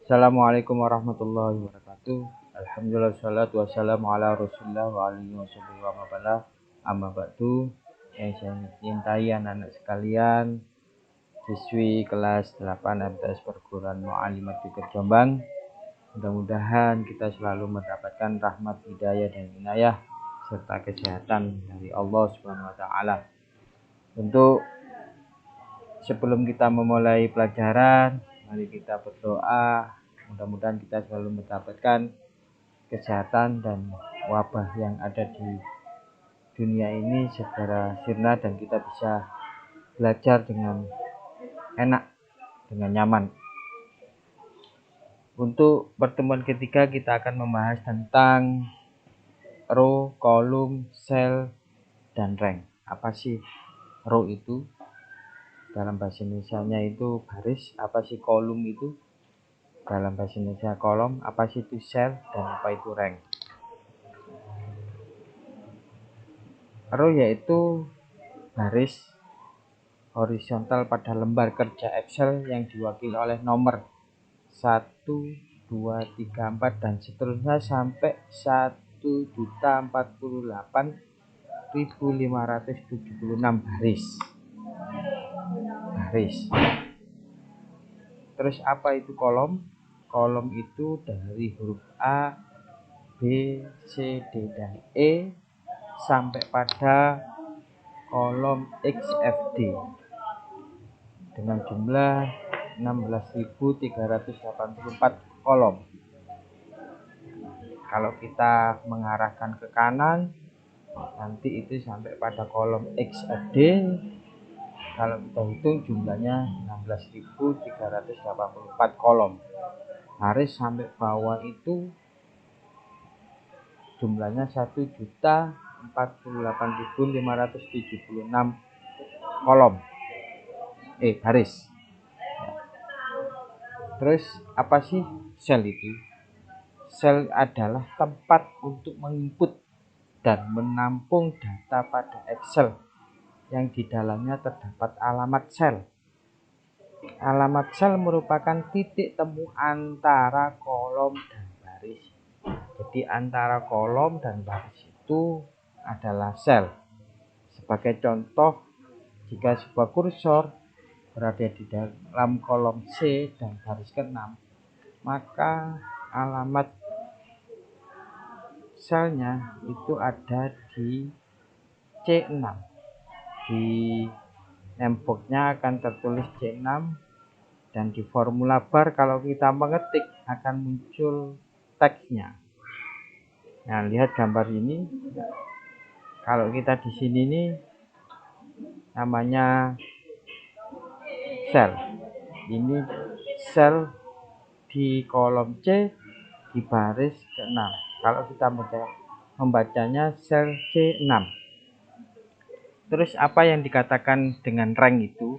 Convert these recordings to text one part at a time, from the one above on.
Assalamualaikum warahmatullahi wabarakatuh. Alhamdulillah wassalatu wassalamu ala Rasulillah wa alihi wasallam wa mabala. Amma ba'du. Yang saya cintai anak-anak sekalian, siswi kelas 8 MTS Perguruan Mu'allimat Fikir Jombang. Mudah-mudahan kita selalu mendapatkan rahmat, hidayah dan inayah serta kesehatan dari Allah Subhanahu wa taala. Untuk sebelum kita memulai pelajaran, mari kita berdoa. Mudah-mudahan kita selalu mendapatkan kesehatan dan wabah yang ada di dunia ini segera sirna dan kita bisa belajar dengan enak, dengan nyaman. Untuk pertemuan ketiga kita akan membahas tentang row, kolom, sel, dan rank. Apa sih row itu? Dalam bahasa Indonesianya itu baris. Apa sih kolom itu? Dalam bahasa Indonesia kolom. Apa sih itu sel dan apa itu rank? Row yaitu baris horizontal pada lembar kerja Excel yang diwakili oleh nomor 1, 2, 3, 4 dan seterusnya sampai 1.048.576 baris. Terus apa itu kolom? Kolom itu dari huruf A, B, C, D, dan E sampai pada kolom XFD dengan jumlah 16.384 kolom. Kalau kita mengarahkan ke kanan, nanti itu sampai pada kolom XFD. Kalau kita hitung jumlahnya 16.384 kolom. Baris sampai bawah itu jumlahnya 1.048.576 kolom. Baris. Terus apa sih sel itu? Sel adalah tempat untuk menginput dan menampung data pada Excel yang di dalamnya terdapat alamat sel. Alamat sel merupakan titik temu antara kolom dan baris. Jadi antara kolom dan baris itu adalah sel. Sebagai contoh, jika sebuah kursor berada di dalam kolom C dan baris ke-6, maka alamat selnya itu ada di C6. Di nemboknya akan tertulis C6 dan di formula bar kalau kita mengetik akan muncul teksnya. Nah, lihat gambar ini. Kalau kita di sini nih namanya sel. Ini sel di kolom C di baris ke-6. Kalau kita membacanya sel C6. Terus apa yang dikatakan dengan rank itu?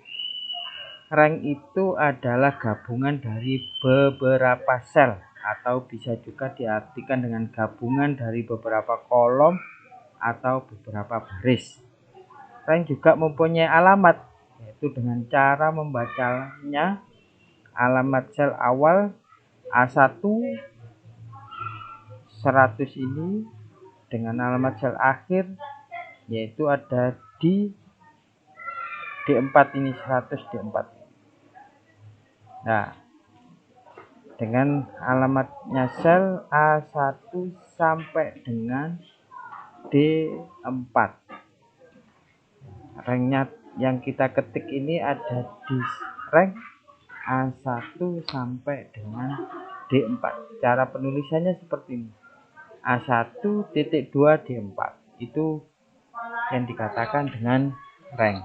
Rank itu adalah gabungan dari beberapa sel atau bisa juga diartikan dengan gabungan dari beberapa kolom atau beberapa baris. Rank juga mempunyai alamat, yaitu dengan cara membacanya alamat sel awal A1 100 ini dengan alamat sel akhir yaitu ada di D4 ini 100 D4. Nah, dengan alamatnya sel A1 sampai dengan D4. Ranknya yang kita ketik ini ada di rank A1 sampai dengan D4. Cara penulisannya seperti ini. A1.2 D4. Itu yang dikatakan dengan rank.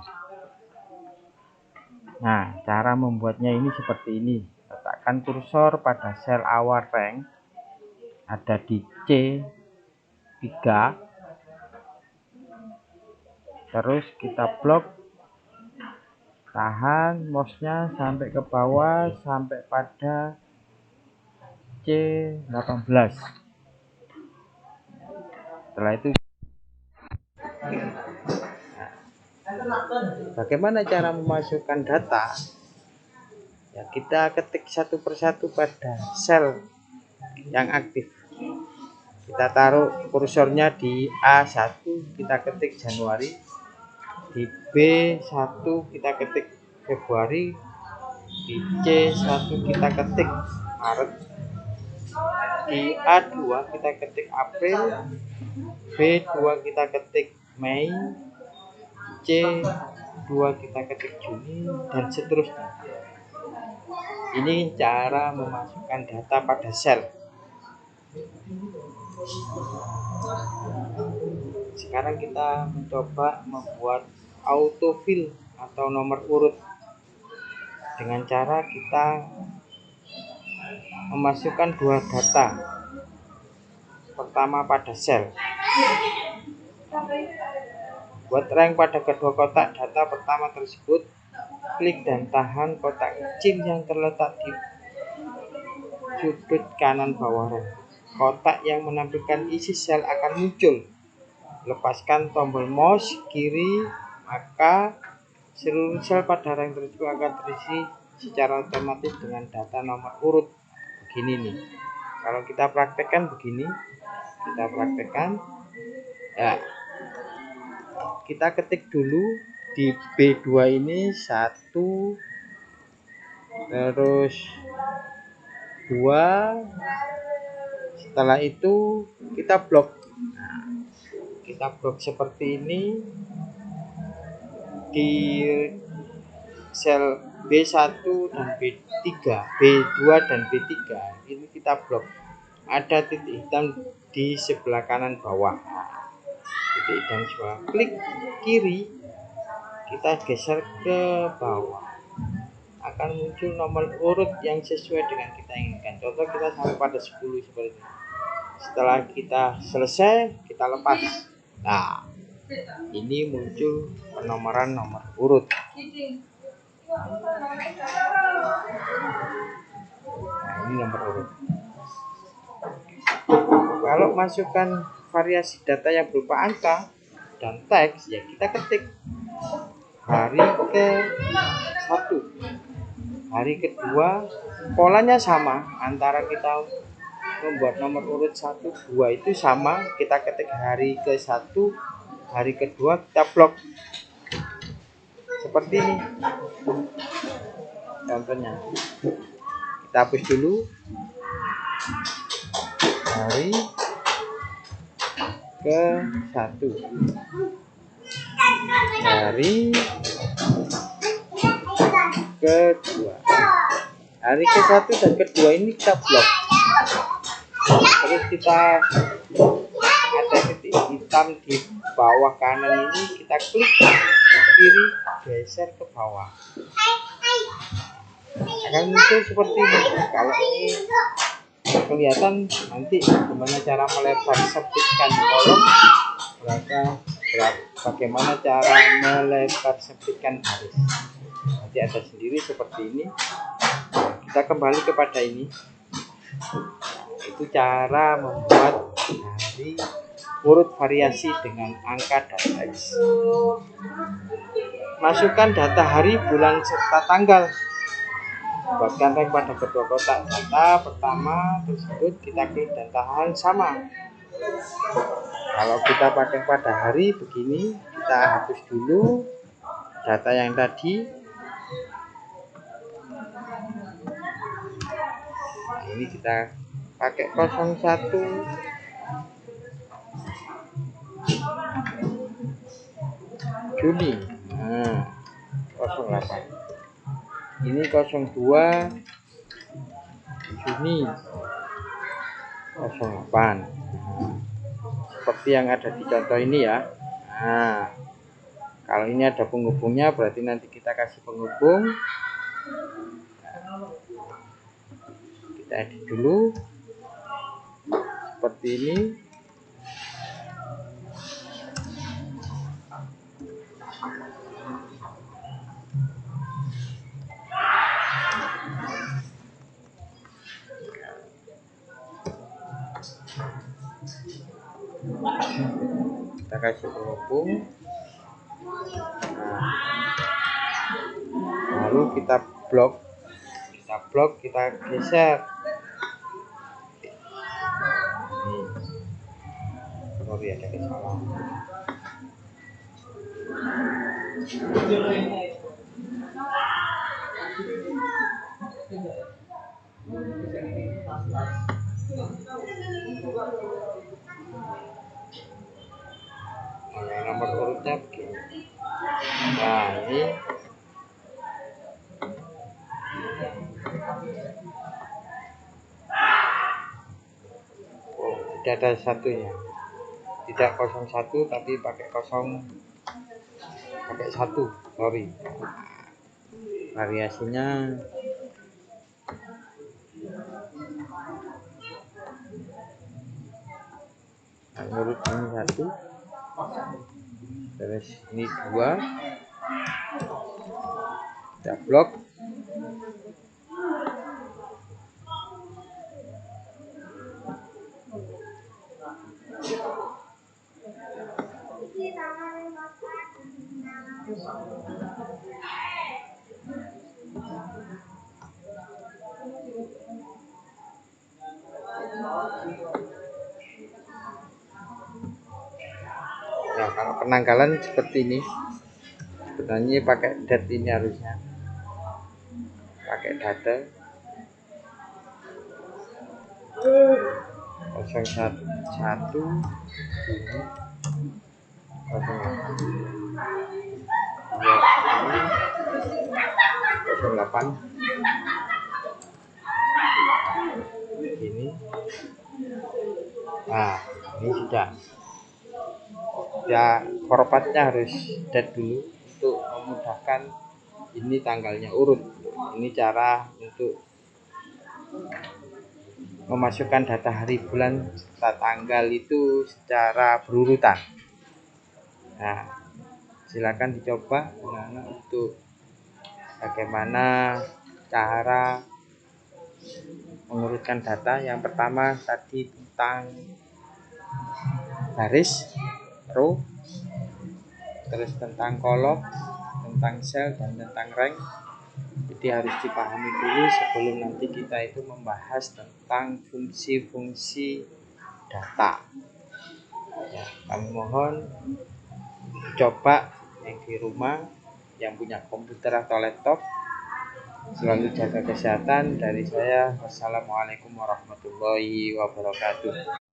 Nah, cara membuatnya ini seperti ini. Letakkan kursor pada sel awal rank ada di C3. Terus kita blok, tahan mouse-nya sampai ke bawah sampai pada C18. Setelah itu bagaimana cara memasukkan data? Ya, kita ketik satu persatu pada sel yang aktif. Kita taruh kursornya di A1, kita ketik Januari. Di B1 kita ketik Februari. Di C1 kita ketik Maret. Di A2 kita ketik April. B2 kita ketik Mei. C2 kita ketik Juni, dan seterusnya. Ini cara memasukkan data pada sel. Sekarang kita mencoba membuat autofill atau nomor urut dengan cara kita memasukkan dua data. Pertama pada sel. Buat rank pada kedua kotak data pertama tersebut, klik dan tahan kotak kecil yang terletak di sudut kanan bawah rank. Kotak yang menampilkan isi sel akan muncul. Lepaskan tombol mouse kiri, maka seluruh sel pada rank tersebut akan terisi secara otomatis dengan data nomor urut. Begini nih. Kalau kita praktekkan begini, ya, kita ketik dulu di B2 ini 1, terus 2, setelah itu kita blok. Kita blok seperti ini di sel B1 dan B3, B2 dan B3 ini kita blok. Ada titik hitam di sebelah kanan bawah. Titik hitam sebelah, klik kiri, kita geser ke bawah, akan muncul nomor urut yang sesuai dengan kita inginkan. Contoh kita sampai pada 10 seperti ini. Setelah kita selesai, kita lepas. Nah, ini muncul penomoran nomor urut. Nah, ini nomor urut. Kalau masukkan variasi data yang berupa angka dan teks, ya kita ketik hari ke-1, hari kedua, polanya sama antara kita membuat nomor urut 1, 2 itu sama. Kita ketik hari ke-1, hari kedua, kita blok seperti ini. Contohnya kita hapus dulu hari ke-1, hari kedua, hari ke-1 dan kedua ini kita blok. Terus kita ada titik hitam di bawah kanan ini, kita klik kiri, geser ke bawah, akan muncul seperti ini. Kalau ini kelihatan nanti bagaimana cara melebar sempitkan kolom, bagaimana cara melebar sempitkan baris, nanti ada sendiri seperti ini. Kita kembali kepada ini. Itu cara membuat hari urut variasi dengan angka dan teks. Masukkan data hari, bulan, serta tanggal. Buatkan rank pada kedua kotak data pertama tersebut, kita klik dan tahan sama. Kalau kita pakai pada hari begini, kita hapus dulu data yang tadi. Nah, ini kita pakai 01 Juni, 08. Ini 02 Juni 08. Seperti yang ada di contoh ini ya. Nah, kalau ini ada penghubungnya, berarti nanti kita kasih penghubung. Kita edit dulu seperti ini. Kita kasih penghubung. Nah, lalu kita blok Kita blok, kita geser. Sorry ada kesalahan. Nah, nomor urutnya begini. Nah ini tidak ada satunya, tidak 01 tapi pakai 1, sorry. Variasinya urut ini 1, terus ini 2, kita blok. Nah, kalau penanggalan seperti ini, sebenarnya pakai dat ini harusnya, pakai data 011 ini 08 ini. Nah ini sudah ya, formatnya harus dat dulu untuk memudahkan. Ini tanggalnya urut. Ini cara untuk memasukkan data hari bulan serta tanggal itu secara berurutan. Nah, silakan dicoba untuk bagaimana cara mengurutkan data. Yang pertama tadi tentang baris, row, terus tentang kolom, tentang sel, dan tentang rank. Jadi harus dipahami dulu sebelum nanti kita itu membahas tentang fungsi-fungsi data. Ya, kami mohon coba yang di rumah, yang punya komputer atau laptop, selalu jaga kesehatan. Dari saya, wassalamualaikum warahmatullahi wabarakatuh.